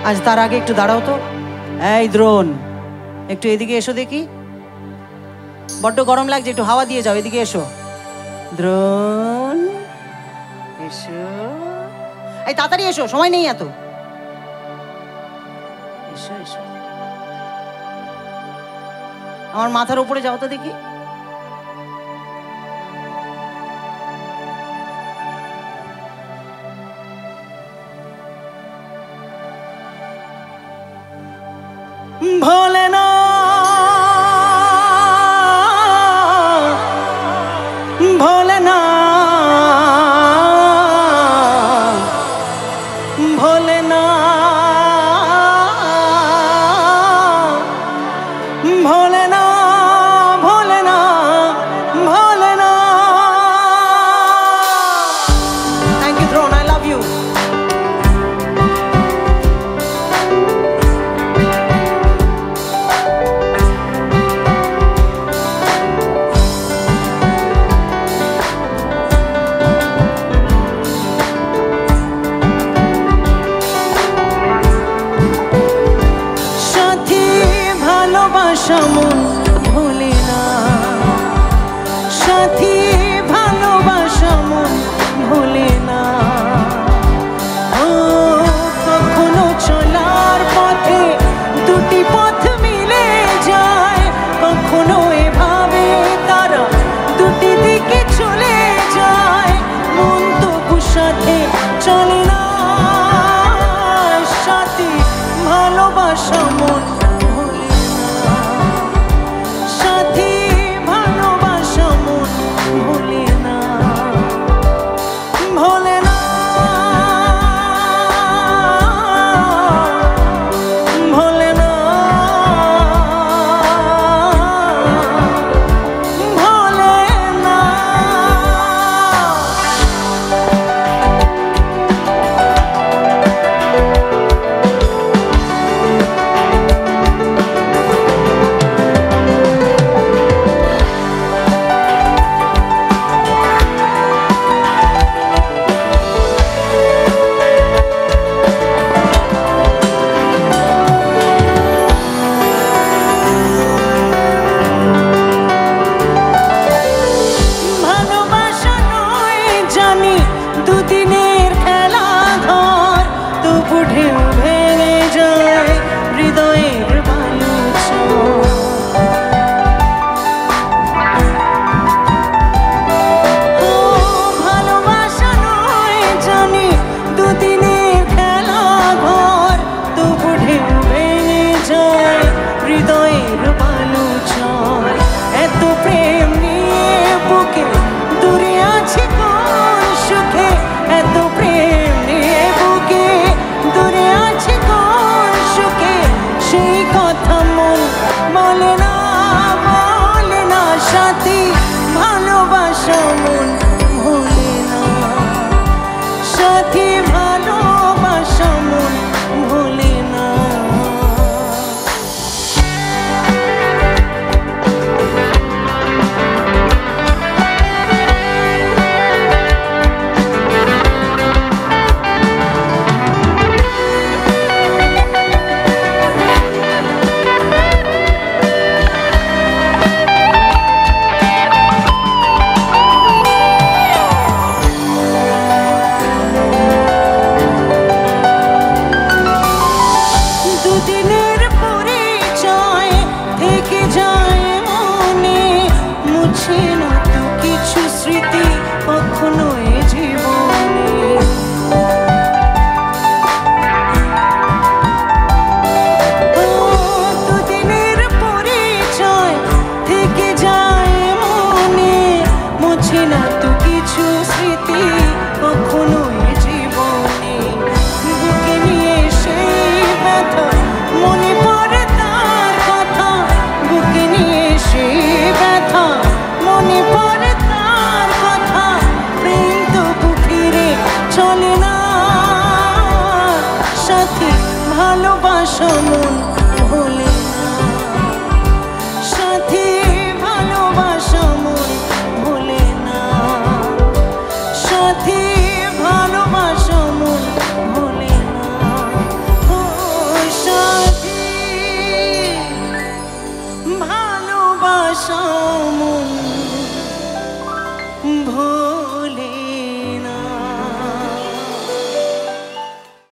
আজ তার আগে একটু দাঁড়াও তো। এই দ্রোণ, একটু এদিকে এসো দেখি, বড্ড গরম লাগছে, একটু হাওয়া দিয়ে যাও, এদিকে এসো। দ্রোণ এসো, এই তাড়াতাড়ি এসো, সময় নেই এত। এসো এসো, আমার মাথার উপরে যাও তো দেখি। Bholenath Bholenath Bholenath Bholenath Bholenath Bholenath. Thank you Drona, I love you. মন ভোলে না, সাথী ভালোবাসা মন ভোলে না। ও কখনো চলার পথে দুটি পথ মিলে যায়, কখনো এভাবে তারা দুটি দিকে চলে যায়। মন তবু সাথে চলে না, সাথী ভালোবাসা মন ভালোবাসা মন ভোলে না, সাথী